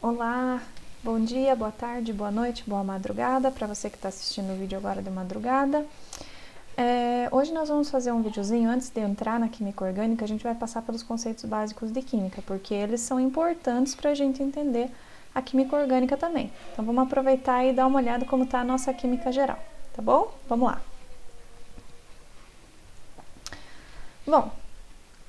Olá, bom dia, boa tarde, boa noite, boa madrugada para você que está assistindo o vídeo agora de madrugada. Hoje nós vamos fazer um videozinho. Antes de entrar na química orgânica, a gente vai passar pelos conceitos básicos de química, porque eles são importantes para a gente entender a química orgânica também. Então vamos aproveitar e dar uma olhada como está a nossa química geral, tá bom? Vamos lá. Bom,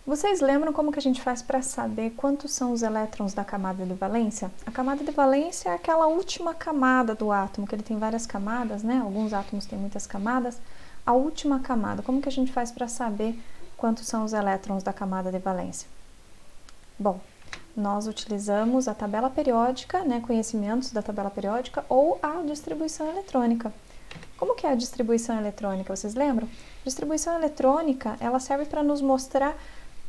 vocês lembram como que a gente faz para saber quantos são os elétrons da camada de valência? A camada de valência é aquela última camada do átomo, que ele tem várias camadas, né? Alguns átomos têm muitas camadas. A última camada, como que a gente faz para saber quantos são os elétrons da camada de valência? Bom, nós utilizamos a tabela periódica, né? Conhecimentos da tabela periódica ou a distribuição eletrônica. Como que é a distribuição eletrônica? Vocês lembram? Distribuição eletrônica, ela serve para nos mostrar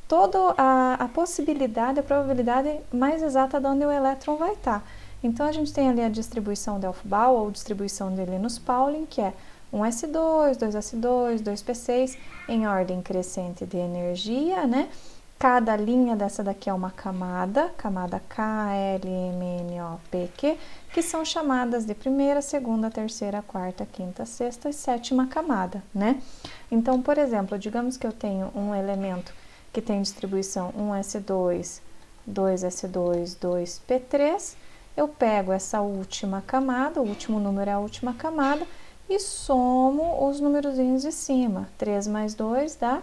toda a possibilidade, a probabilidade mais exata de onde o elétron vai estar. Então, a gente tem ali a distribuição de Aufbau ou distribuição de Linus-Pauling, que é 1s2, 2s2, 2p6, em ordem crescente de energia, né? Cada linha dessa daqui é uma camada K, L, M, N, O, P, Q, que são chamadas de primeira, segunda, terceira, quarta, quinta, sexta e sétima camada, né? Então, por exemplo, digamos que eu tenho um elemento que tem distribuição 1s2, 2s2, 2p3, eu pego essa última camada, o último número é a última camada, e somo os numerozinhos de cima. 3 mais 2 dá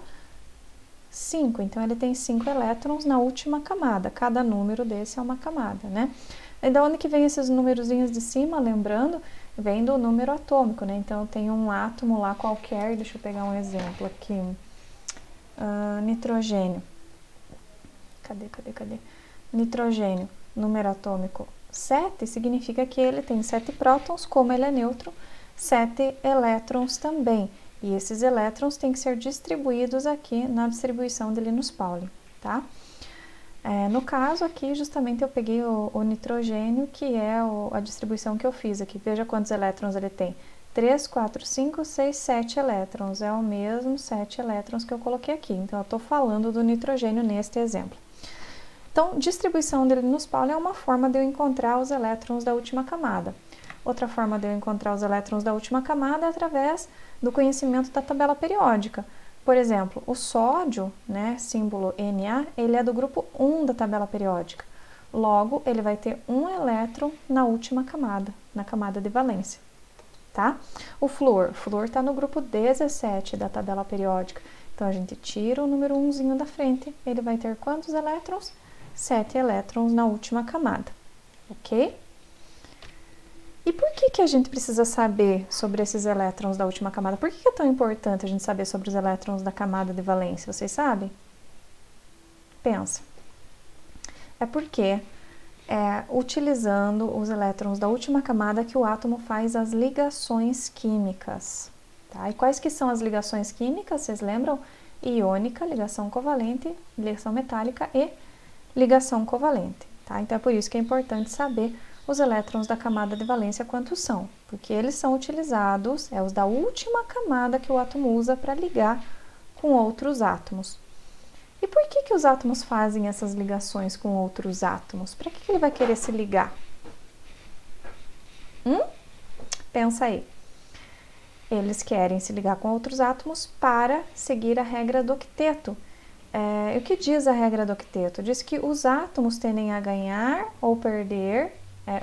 5, então ele tem 5 elétrons na última camada, cada número desse é uma camada, né? E da onde que vem esses numerozinhos de cima? Lembrando, vem do número atômico, né? Então, eu tenho um átomo lá qualquer, deixa eu pegar um exemplo aqui, nitrogênio. Cadê? Nitrogênio, número atômico 7, significa que ele tem 7 prótons, como ele é neutro, 7 elétrons também. E esses elétrons têm que ser distribuídos aqui na distribuição de Linus-Pauling, tá? No caso aqui, justamente eu peguei o nitrogênio, que é a distribuição que eu fiz aqui. Veja quantos elétrons ele tem. 3, 4, 5, 6, 7 elétrons. É o mesmo 7 elétrons que eu coloquei aqui. Então, eu estou falando do nitrogênio neste exemplo. Então, distribuição de Linus-Pauling é uma forma de eu encontrar os elétrons da última camada. Outra forma de eu encontrar os elétrons da última camada é através do conhecimento da tabela periódica. Por exemplo, o sódio, né, símbolo Na, ele é do grupo 1 da tabela periódica. Logo, ele vai ter um elétron na última camada, na camada de valência. Tá? O flúor está no grupo 17 da tabela periódica. Então, a gente tira o número 1zinho da frente, ele vai ter quantos elétrons? 7 elétrons na última camada, ok? E por que a gente precisa saber sobre esses elétrons da última camada? Por que é tão importante a gente saber sobre os elétrons da camada de valência? Vocês sabem? Pensa. É porque utilizando os elétrons da última camada que o átomo faz as ligações químicas. Tá? E quais que são as ligações químicas? Vocês lembram? Iônica, ligação covalente, ligação metálica e ligação covalente. Tá? Então, é por isso que é importante saber os elétrons da camada de valência quantos são, porque eles são utilizados, os da última camada que o átomo usa para ligar com outros átomos. E por que os átomos fazem essas ligações com outros átomos? Para que ele vai querer se ligar? Pensa aí. Eles querem se ligar com outros átomos para seguir a regra do octeto. O que diz a regra do octeto? Diz que os átomos tendem a ganhar ou perder,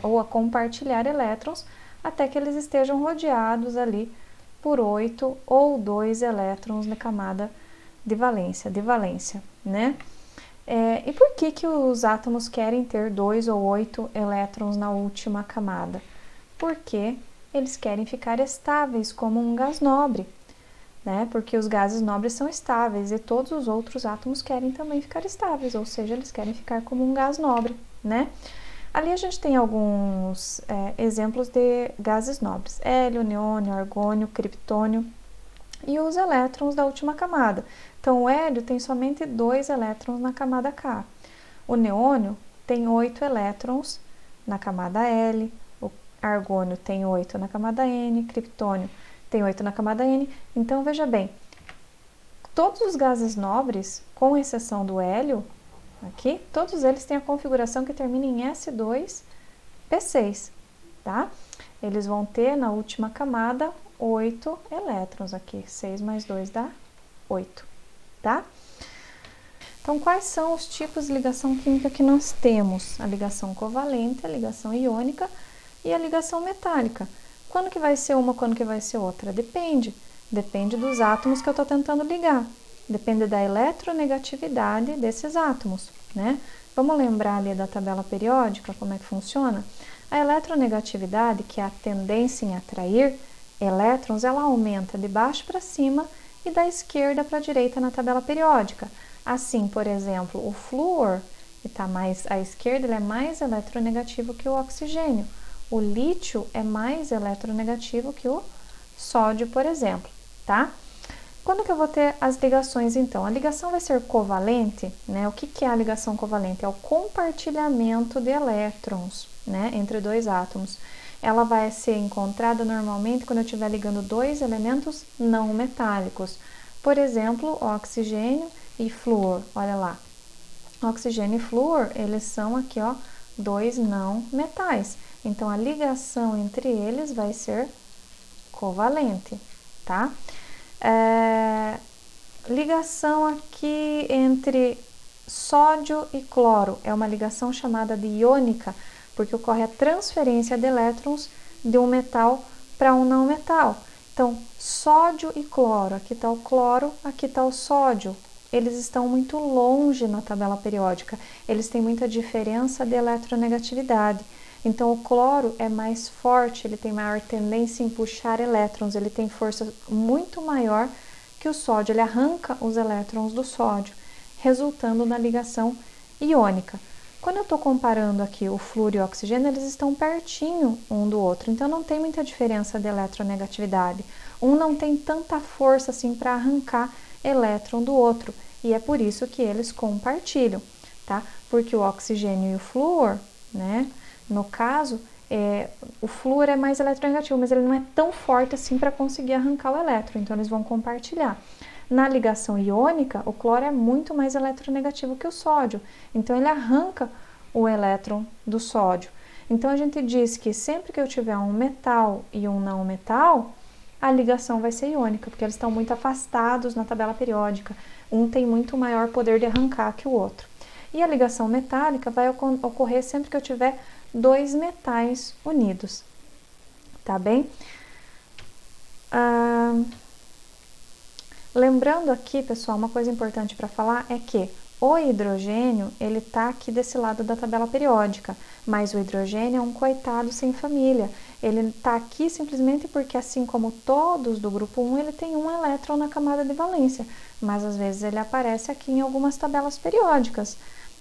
ou a compartilhar elétrons, até que eles estejam rodeados ali por 8 ou 2 elétrons na camada de valência, né? E por que os átomos querem ter 2 ou 8 elétrons na última camada? Porque eles querem ficar estáveis como um gás nobre, né? Porque os gases nobres são estáveis e todos os outros átomos querem também ficar estáveis, ou seja, eles querem ficar como um gás nobre, né? Ali a gente tem alguns exemplos de gases nobres: hélio, neônio, argônio, criptônio e os elétrons da última camada. Então, o hélio tem somente 2 elétrons na camada K. O neônio tem 8 elétrons na camada L, o argônio tem 8 na camada N, criptônio tem 8 na camada N. Então, veja bem, todos os gases nobres, com exceção do hélio, aqui, todos eles têm a configuração que termina em S2 P6, tá? Eles vão ter na última camada 8 elétrons aqui. 6 mais 2 dá 8, tá? Então, quais são os tipos de ligação química que nós temos? A ligação covalente, a ligação iônica e a ligação metálica. Quando que vai ser uma, quando que vai ser outra? Depende. Depende dos átomos que eu estou tentando ligar. Depende da eletronegatividade desses átomos, né? Vamos lembrar ali da tabela periódica, como é que funciona? A eletronegatividade, que é a tendência em atrair elétrons, ela aumenta de baixo para cima e da esquerda para a direita na tabela periódica. Assim, por exemplo, o flúor, que está mais à esquerda, ele é mais eletronegativo que o oxigênio. O lítio é mais eletronegativo que o sódio, por exemplo, tá? Quando que eu vou ter as ligações, então? A ligação vai ser covalente, né? O que é a ligação covalente? É o compartilhamento de elétrons, né, entre dois átomos. Ela vai ser encontrada normalmente quando eu estiver ligando dois elementos não metálicos. Por exemplo, oxigênio e flúor, olha lá. Oxigênio e flúor, eles são aqui, ó, dois não metais. Então, a ligação entre eles vai ser covalente, tá? Ligação aqui entre sódio e cloro é uma ligação chamada de iônica, porque ocorre a transferência de elétrons de um metal para um não metal. Então, sódio e cloro, aqui está o cloro, aqui está o sódio. Eles estão muito longe na tabela periódica, eles têm muita diferença de eletronegatividade. Então, o cloro é mais forte, ele tem maior tendência em puxar elétrons, ele tem força muito maior que o sódio, ele arranca os elétrons do sódio, resultando na ligação iônica. Quando eu estou comparando aqui o flúor e o oxigênio, eles estão pertinho um do outro, então não tem muita diferença de eletronegatividade. Um não tem tanta força assim para arrancar elétron do outro, e é por isso que eles compartilham, tá? Porque o oxigênio e o flúor, né? No caso, o flúor é mais eletronegativo, mas ele não é tão forte assim para conseguir arrancar o elétron, então eles vão compartilhar. Na ligação iônica, o cloro é muito mais eletronegativo que o sódio, então ele arranca o elétron do sódio. Então a gente diz que sempre que eu tiver um metal e um não metal, a ligação vai ser iônica, porque eles estão muito afastados na tabela periódica. Um tem muito maior poder de arrancar que o outro. E a ligação metálica vai ocorrer sempre que eu tiver dois metais unidos, tá bem? Lembrando aqui, pessoal, uma coisa importante para falar é que o hidrogênio, ele tá aqui desse lado da tabela periódica, mas o hidrogênio é um coitado sem família. Ele tá aqui simplesmente porque, assim como todos do grupo 1, ele tem um elétron na camada de valência, mas às vezes ele aparece aqui em algumas tabelas periódicas,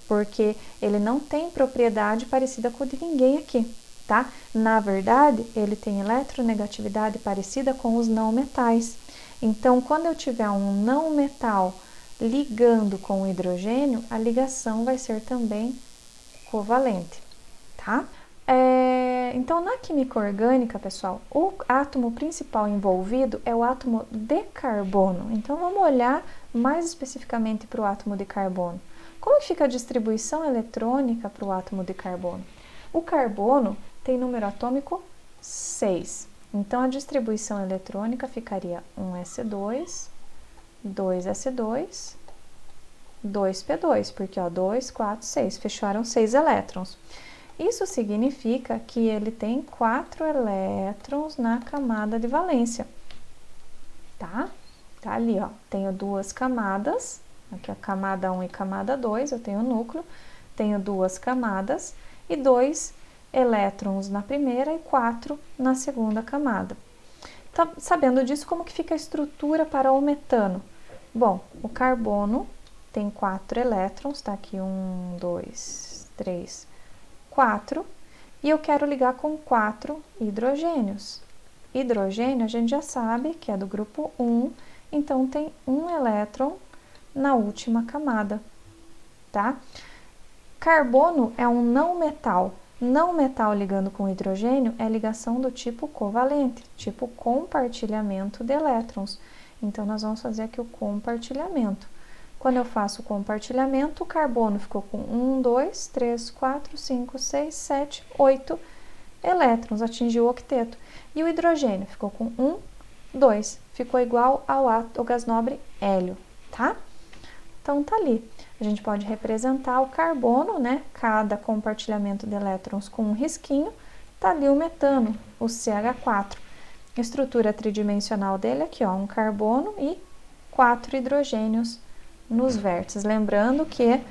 porque ele não tem propriedade parecida com a de ninguém aqui, tá? Na verdade, ele tem eletronegatividade parecida com os não metais. Então, quando eu tiver um não metal ligando com o hidrogênio, a ligação vai ser também covalente, tá? Então, na química orgânica, pessoal, o átomo principal envolvido é o átomo de carbono. Então, vamos olhar mais especificamente para o átomo de carbono. Como que fica a distribuição eletrônica para o átomo de carbono? O carbono tem número atômico 6. Então, a distribuição eletrônica ficaria 1s2, 2s2, 2p2, porque ó, 2, 4, 6, fecharam 6 elétrons. Isso significa que ele tem 4 elétrons na camada de valência, tá? Tá ali, ó, tenho duas camadas, aqui a camada 1 e camada 2, eu tenho o núcleo, tenho duas camadas e 2 elétrons na primeira e 4 na segunda camada. Então, sabendo disso, como que fica a estrutura para o metano? Bom, o carbono tem 4 elétrons, tá aqui 1, 2, 3, 4, e eu quero ligar com 4 hidrogênios. Hidrogênio a gente já sabe que é do grupo 1, então tem um elétron na última camada, tá? Carbono é um não metal. Não metal ligando com hidrogênio é ligação do tipo covalente, tipo compartilhamento de elétrons. Então, nós vamos fazer aqui o compartilhamento. Quando eu faço o compartilhamento, o carbono ficou com 1, 2, 3, 4, 5, 6, 7, 8 elétrons, atingiu o octeto. E o hidrogênio ficou com 1, 2, ficou igual ao gás nobre hélio, tá? Então, tá ali. A gente pode representar o carbono, né? Cada compartilhamento de elétrons com um risquinho. Tá ali o metano, o CH4. A estrutura tridimensional dele aqui, ó, um carbono e 4 hidrogênios nos vértices. Lembrando que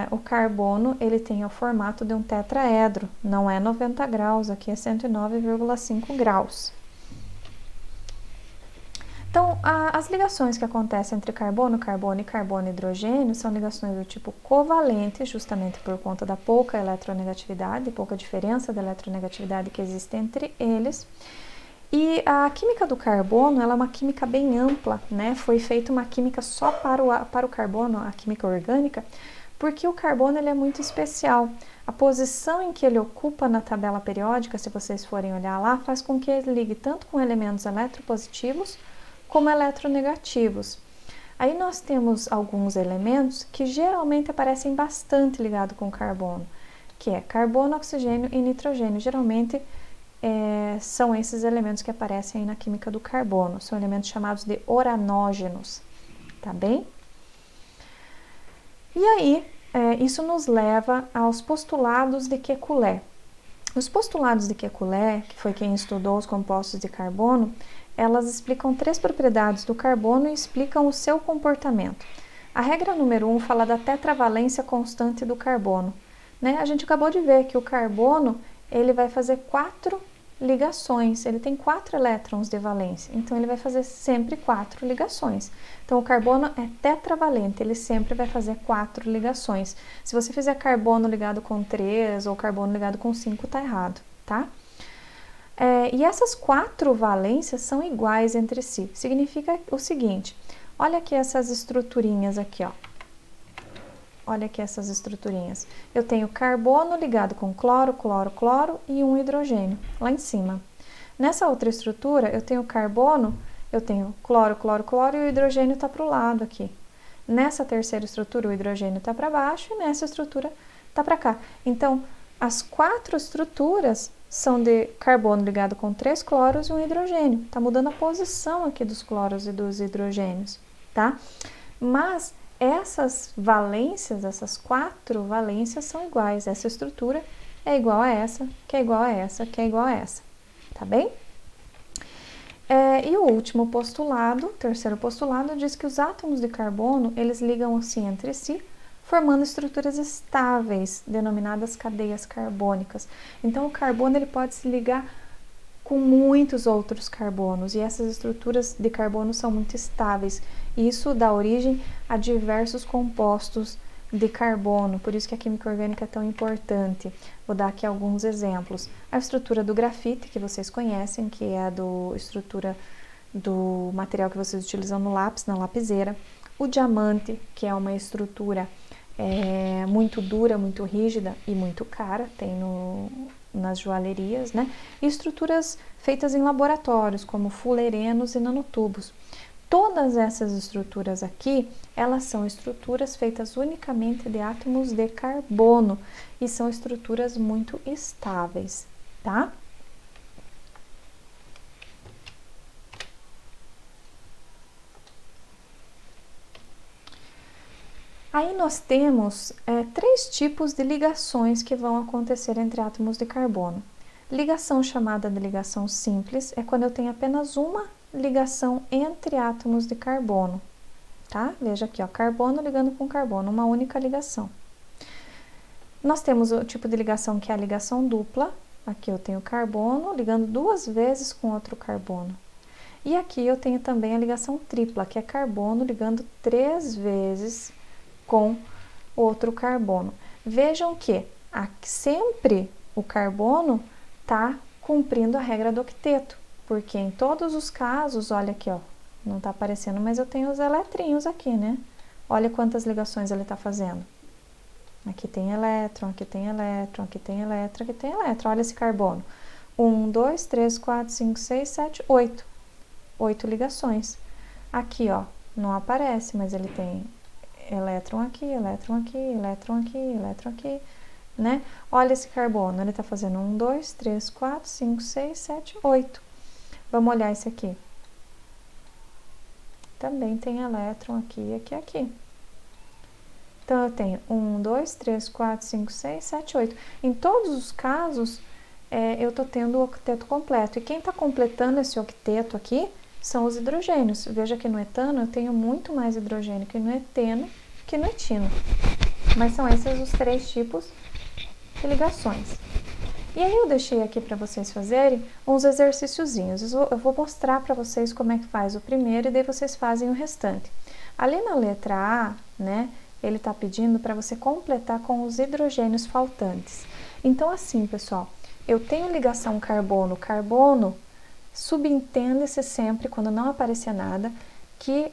o carbono, ele tem o formato de um tetraedro, não é 90 graus, aqui é 109,5 graus. Então, as ligações que acontecem entre carbono e hidrogênio são ligações do tipo covalente, justamente por conta da pouca eletronegatividade, pouca diferença de eletronegatividade que existe entre eles. E a química do carbono, ela é uma química bem ampla, né? Foi feita uma química só para o carbono, a química orgânica, porque o carbono ele é muito especial. A posição em que ele ocupa na tabela periódica, se vocês forem olhar lá, faz com que ele ligue tanto com elementos eletropositivos como eletronegativos. Aí nós temos alguns elementos que geralmente aparecem bastante ligados com carbono, que é carbono, oxigênio e nitrogênio. Geralmente são esses elementos que aparecem aí na química do carbono, são elementos chamados de oranógenos, tá bem? E aí, isso nos leva aos postulados de Kekulé. Os postulados de Kekulé, que foi quem estudou os compostos de carbono, elas explicam 3 propriedades do carbono e explicam o seu comportamento. A regra número 1 fala da tetravalência constante do carbono, né? A gente acabou de ver que o carbono ele vai fazer 4 ligações, ele tem 4 elétrons de valência, então ele vai fazer sempre 4 ligações. Então o carbono é tetravalente, ele sempre vai fazer 4 ligações. Se você fizer carbono ligado com 3 ou carbono ligado com 5, tá errado, tá? E essas 4 valências são iguais entre si. Significa o seguinte, olha aqui essas estruturinhas aqui, ó. Olha aqui essas estruturinhas. Eu tenho carbono ligado com cloro, cloro, cloro e um hidrogênio lá em cima. Nessa outra estrutura, eu tenho carbono, eu tenho cloro, cloro, cloro e o hidrogênio está para o lado aqui. Nessa terceira estrutura, o hidrogênio está para baixo e nessa estrutura está para cá. Então, as 4 estruturas são de carbono ligado com 3 cloros e um hidrogênio. Está mudando a posição aqui dos cloros e dos hidrogênios, tá? Mas essas valências, essas 4 valências são iguais. Essa estrutura é igual a essa, que é igual a essa, que é igual a essa, tá bem? E o último postulado, o terceiro postulado, diz que os átomos de carbono, eles ligam-se entre si, formando estruturas estáveis, denominadas cadeias carbônicas. Então, o carbono ele pode se ligar com muitos outros carbonos, e essas estruturas de carbono são muito estáveis. E isso dá origem a diversos compostos de carbono, por isso que a química orgânica é tão importante. Vou dar aqui alguns exemplos. A estrutura do grafite, que vocês conhecem, que é a estrutura do material que vocês utilizam no lápis, na lapiseira. O diamante, que é uma estrutura muito dura, muito rígida e muito cara, tem nas joalherias, né? E estruturas feitas em laboratórios, como fulerenos e nanotubos. Todas essas estruturas aqui, elas são estruturas feitas unicamente de átomos de carbono e são estruturas muito estáveis, tá? Aí nós temos 3 tipos de ligações que vão acontecer entre átomos de carbono. Ligação chamada de ligação simples é quando eu tenho apenas uma ligação entre átomos de carbono, tá? Veja aqui, ó, carbono ligando com carbono, uma única ligação. Nós temos o tipo de ligação que é a ligação dupla. Aqui eu tenho carbono ligando 2 vezes com outro carbono. E aqui eu tenho também a ligação tripla, que é carbono ligando 3 vezes com outro carbono. Vejam que sempre o carbono está cumprindo a regra do octeto, porque em todos os casos, olha aqui, ó, não está aparecendo, mas eu tenho os eletrinhos aqui, né? Olha quantas ligações ele está fazendo. Aqui tem elétron, aqui tem elétron, aqui tem elétron, aqui tem elétron. Olha esse carbono. 1, 2, 3, 4, 5, 6, 7, 8. 8 ligações. Aqui, ó, não aparece, mas ele tem elétron aqui, elétron aqui, elétron aqui, elétron aqui. né? Olha esse carbono, ele tá fazendo 1, 2, 3, 4, 5, 6, 7, 8. Vamos olhar esse aqui. Também tem elétron aqui, aqui, aqui. Então, eu tenho 1, 2, 3, 4, 5, 6, 7, 8. Em todos os casos, eu tô tendo o octeto completo. E quem tá completando esse octeto aqui são os hidrogênios. Veja que no etano eu tenho muito mais hidrogênio que no eteno que no etino. Mas são esses os 3 tipos de ligações. E aí eu deixei aqui para vocês fazerem uns exercíciozinhos. Eu vou mostrar para vocês como é que faz o primeiro e daí vocês fazem o restante. Ali na letra A, né, ele está pedindo para você completar com os hidrogênios faltantes. Então assim, pessoal, eu tenho ligação carbono-carbono, subentende-se sempre, quando não aparecer nada, que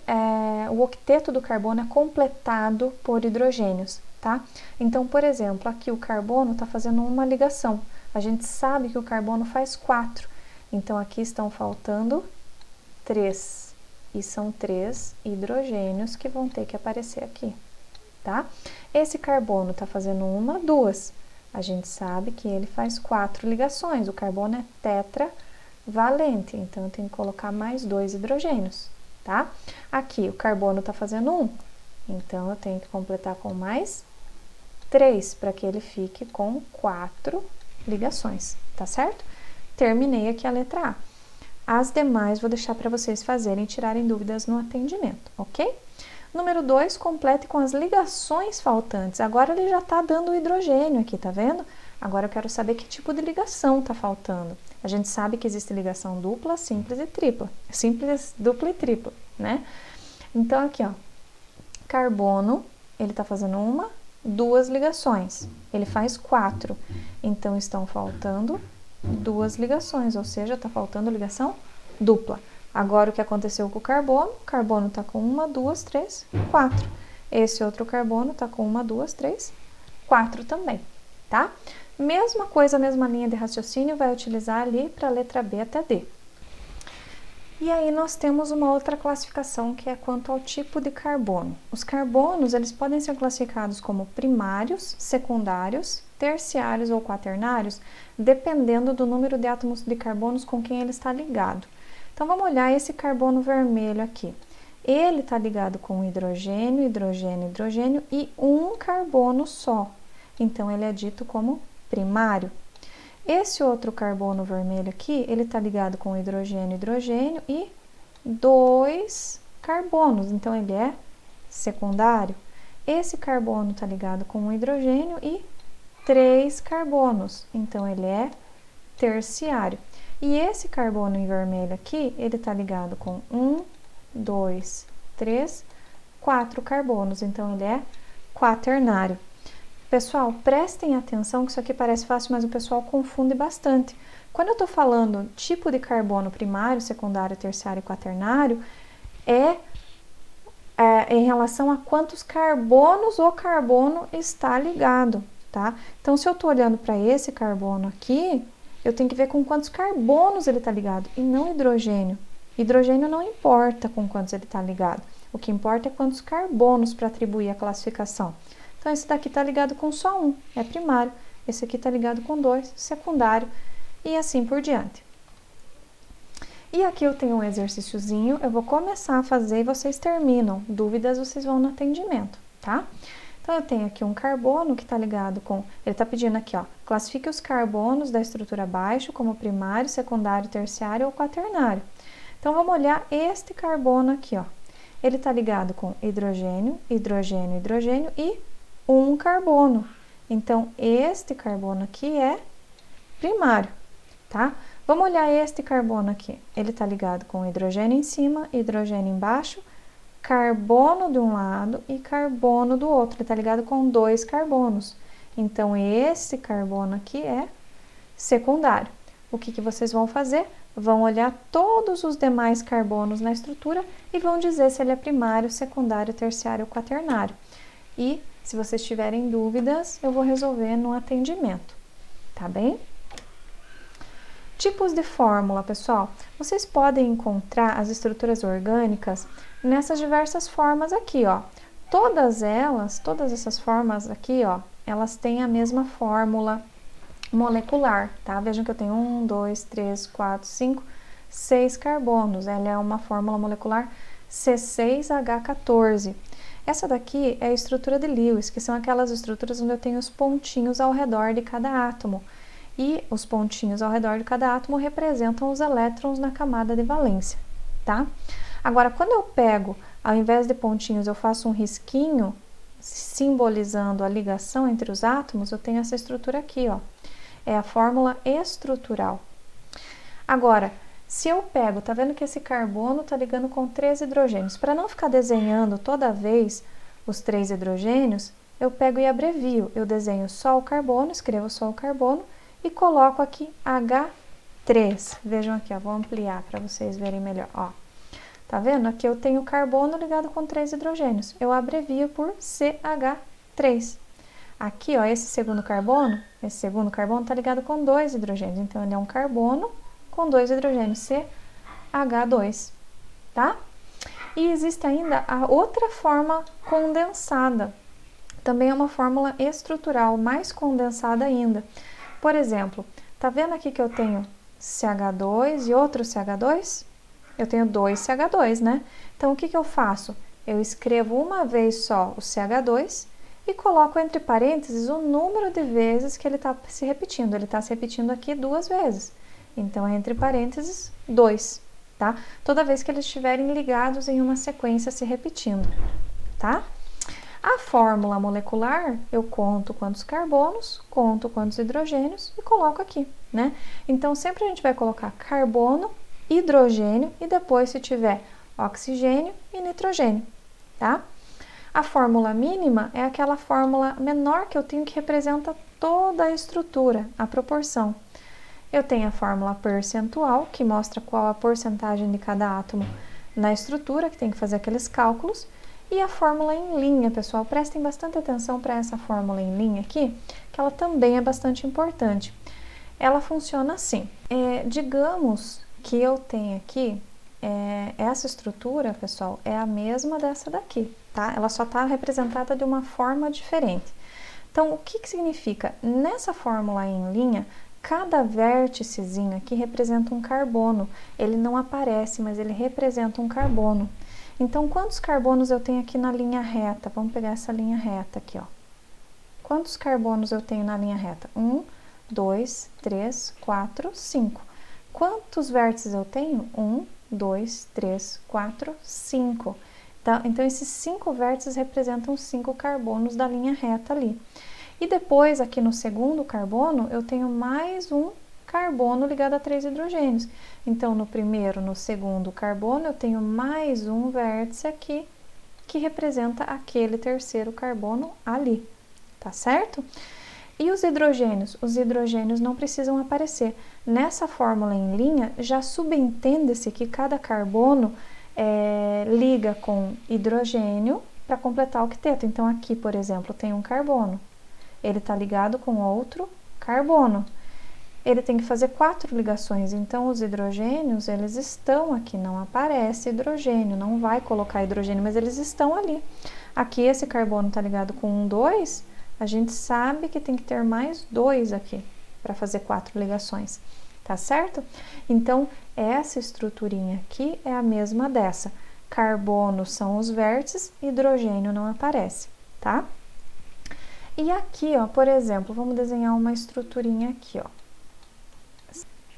o octeto do carbono é completado por hidrogênios, tá? Então, por exemplo, aqui o carbono está fazendo uma ligação. A gente sabe que o carbono faz 4. Então, aqui estão faltando 3. E são 3 hidrogênios que vão ter que aparecer aqui, tá? Esse carbono está fazendo 1, 2. A gente sabe que ele faz 4 ligações. O carbono é tetravalente, então eu tenho que colocar mais 2 hidrogênios, tá? Aqui o carbono está fazendo 1, então eu tenho que completar com mais 3 para que ele fique com 4 ligações, tá certo? Terminei aqui a letra A. As demais vou deixar para vocês fazerem e tirarem dúvidas no atendimento, ok? Número 2, complete com as ligações faltantes. Agora ele já está dando o hidrogênio aqui, tá vendo? Agora eu quero saber que tipo de ligação está faltando. A gente sabe que existe ligação dupla, simples e tripla. Simples, dupla e tripla, né? Então aqui, ó, carbono, ele está fazendo 1, 2 ligações. Ele faz 4. Então estão faltando 2 ligações, ou seja, está faltando ligação dupla. Agora, o que aconteceu com o carbono? O carbono está com 1, 2, 3, 4. Esse outro carbono está com 1, 2, 3, 4 também, tá? Mesma coisa, mesma linha de raciocínio, vai utilizar ali para a letra B até D. E aí nós temos uma outra classificação que é quanto ao tipo de carbono. Os carbonos, eles podem ser classificados como primários, secundários, terciários ou quaternários, dependendo do número de átomos de carbonos com quem ele está ligado. Então, vamos olhar esse carbono vermelho aqui. Ele está ligado com hidrogênio, hidrogênio, hidrogênio e um carbono só. Então, ele é dito como primário. Esse outro carbono vermelho aqui, ele está ligado com hidrogênio, hidrogênio e 2 carbonos. Então, ele é secundário. Esse carbono está ligado com um hidrogênio e 3 carbonos. Então, ele é terciário. E esse carbono em vermelho aqui, ele está ligado com 1, 2, 3, 4 carbonos. Então, ele é quaternário. Pessoal, prestem atenção que isso aqui parece fácil, mas o pessoal confunde bastante. Quando eu estou falando tipo de carbono primário, secundário, terciário e quaternário, em relação a quantos carbonos o carbono está ligado, tá? Então, se eu estou olhando para esse carbono aqui, eu tenho que ver com quantos carbonos ele está ligado, e não hidrogênio. Hidrogênio não importa com quantos ele está ligado. O que importa é quantos carbonos para atribuir a classificação. Então, esse daqui está ligado com só 1, é primário. Esse aqui está ligado com 2, secundário, e assim por diante. E aqui eu tenho um exercíciozinho, eu vou começar a fazer e vocês terminam. Dúvidas, vocês vão no atendimento, tá? Então, eu tenho aqui um carbono que está ligado com... Ele está pedindo aqui, ó, classifique os carbonos da estrutura abaixo como primário, secundário, terciário ou quaternário. Então, vamos olhar este carbono aqui, ó. Ele está ligado com hidrogênio, hidrogênio, hidrogênio e um carbono. Então, este carbono aqui é primário, tá? Vamos olhar este carbono aqui. Ele está ligado com hidrogênio em cima, hidrogênio embaixo, carbono de um lado e carbono do outro. Ele está ligado com 2 carbonos. Então, esse carbono aqui é secundário. O que vocês vão fazer? Vão olhar todos os demais carbonos na estrutura e vão dizer se ele é primário, secundário, terciário ou quaternário. E, se vocês tiverem dúvidas, eu vou resolver no atendimento, tá bem? Tipos de fórmula, pessoal. Vocês podem encontrar as estruturas orgânicas nessas diversas formas aqui, ó. Todas essas formas aqui, ó, elas têm a mesma fórmula molecular, tá? Vejam que eu tenho 1, 2, 3, 4, 5, 6 carbonos. Ela é uma fórmula molecular C6H14. Essa daqui é a estrutura de Lewis, que são aquelas estruturas onde eu tenho os pontinhos ao redor de cada átomo. E os pontinhos ao redor de cada átomo representam os elétrons na camada de valência, tá? Agora, quando eu pego, ao invés de pontinhos, eu faço um risquinho, simbolizando a ligação entre os átomos, eu tenho essa estrutura aqui, ó. É a fórmula estrutural. Agora, se eu pego, tá vendo que esse carbono tá ligando com 3 hidrogênios? Para não ficar desenhando toda vez os 3 hidrogênios, eu pego e abrevio. Eu desenho só o carbono, escrevo só o carbono e coloco aqui H3. Vejam aqui, ó, vou ampliar para vocês verem melhor, ó. Tá vendo? Aqui eu tenho carbono ligado com 3 hidrogênios. Eu abrevio por CH3. Aqui, ó, esse segundo carbono tá ligado com 2 hidrogênios. Então, ele é um carbono com 2 hidrogênios, CH2, tá? E existe ainda a outra forma condensada. Também é uma fórmula estrutural, mais condensada ainda. Por exemplo, tá vendo aqui que eu tenho CH2 e outro CH2? Eu tenho 2 CH2, né? Então, o que eu faço? Eu escrevo uma vez só o CH2 e coloco entre parênteses o número de vezes que ele está se repetindo. Ele está se repetindo aqui 2 vezes. Então, entre parênteses, 2, tá? Toda vez que eles estiverem ligados em uma sequência se repetindo, tá? A fórmula molecular, eu conto quantos carbonos, conto quantos hidrogênios e coloco aqui, né? Então, sempre a gente vai colocar carbono, hidrogênio e depois, se tiver oxigênio e nitrogênio, tá? A fórmula mínima é aquela fórmula menor que eu tenho que representa toda a estrutura, a proporção. Eu tenho a fórmula percentual, que mostra qual a porcentagem de cada átomo na estrutura, que tem que fazer aqueles cálculos, e a fórmula em linha, pessoal. Prestem bastante atenção para essa fórmula em linha aqui, que ela também é bastante importante. Ela funciona assim. Digamos que eu tenho aqui, essa estrutura, pessoal, é a mesma dessa daqui, tá? Ela só está representada de uma forma diferente. Então, o que significa? Nessa fórmula em linha, cada vérticezinho aqui representa um carbono. Ele não aparece, mas ele representa um carbono. Então, quantos carbonos eu tenho aqui na linha reta? Vamos pegar essa linha reta aqui, ó. Quantos carbonos eu tenho na linha reta? 1, 2, 3, 4, 5. Quantos vértices eu tenho? 1, 2, 3, 4, 5. Tá? Então, esses 5 vértices representam 5 carbonos da linha reta ali. E depois, aqui no segundo carbono, eu tenho mais um carbono ligado a 3 hidrogênios. Então, no primeiro, no segundo carbono, eu tenho mais um vértice aqui, que representa aquele terceiro carbono ali, tá certo? E os hidrogênios? Os hidrogênios não precisam aparecer. Nessa fórmula em linha, já subentende-se que cada carbono liga com hidrogênio para completar o octeto. Então, aqui, por exemplo, tem um carbono. Ele está ligado com outro carbono. Ele tem que fazer 4 ligações, então os hidrogênios, eles estão aqui, não aparece hidrogênio, não vai colocar hidrogênio, mas eles estão ali. Aqui esse carbono está ligado com 1, 2, a gente sabe que tem que ter mais 2 aqui, para fazer 4 ligações, tá certo? Então, essa estruturinha aqui é a mesma dessa. Carbono são os vértices, hidrogênio não aparece, tá? E aqui, ó, por exemplo, vamos desenhar uma estruturinha aqui, ó.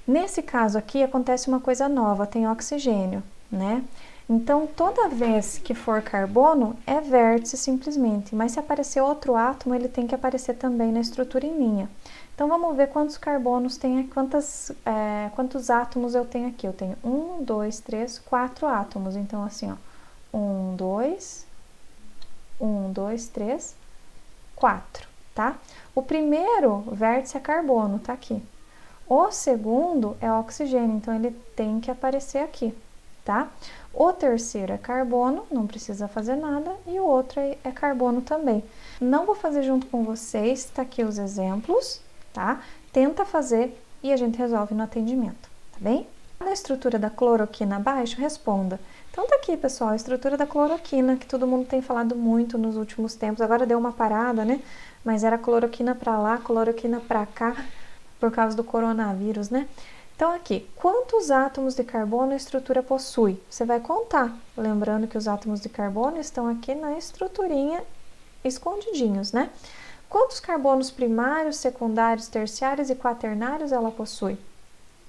Nesse caso aqui, acontece uma coisa nova, tem oxigênio, né? Então, toda vez que for carbono, é vértice simplesmente, mas se aparecer outro átomo, ele tem que aparecer também na estrutura em linha. Então, vamos ver quantos carbonos tem, quantos átomos eu tenho aqui. Eu tenho 1, 2, 3, 4 átomos. Então, assim, ó, 1, 2, 3, 4, tá? O primeiro vértice é carbono, tá aqui. O segundo é oxigênio, então ele tem que aparecer aqui, tá? O terceiro é carbono, não precisa fazer nada, e o outro é carbono também. Não vou fazer junto com vocês, tá aqui os exemplos, tá? Tenta fazer e a gente resolve no atendimento, tá bem? Na estrutura da cloroquina abaixo, responda. Então tá aqui, pessoal, a estrutura da cloroquina, que todo mundo tem falado muito nos últimos tempos. Agora deu uma parada, né? Mas era cloroquina pra lá, cloroquina pra cá, por causa do coronavírus, né? Então aqui, quantos átomos de carbono a estrutura possui? Você vai contar, lembrando que os átomos de carbono estão aqui na estruturinha, escondidinhos, né? Quantos carbonos primários, secundários, terciários e quaternários ela possui?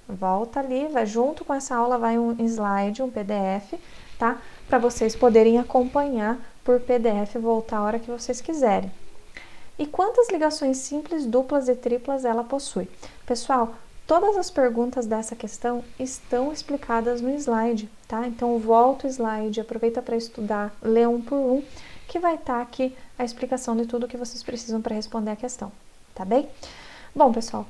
Volta ali, vai junto com essa aula, vai um slide, um PDF, tá? Para vocês poderem acompanhar por PDF, voltar a hora que vocês quiserem. E quantas ligações simples, duplas e triplas ela possui? Pessoal, todas as perguntas dessa questão estão explicadas no slide, tá? Então, volta o slide, aproveita para estudar, lê um por um, que vai estar aqui a explicação de tudo que vocês precisam para responder a questão, tá bem? Bom, pessoal,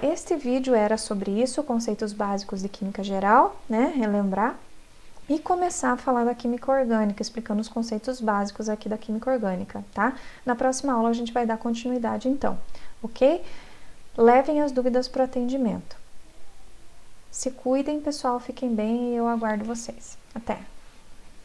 este vídeo era sobre isso, conceitos básicos de química geral, né? Relembrar. E começar a falar da química orgânica, explicando os conceitos básicos aqui da química orgânica, tá? Na próxima aula a gente vai dar continuidade então, ok? Levem as dúvidas para o atendimento. Se cuidem, pessoal, fiquem bem e eu aguardo vocês. Até!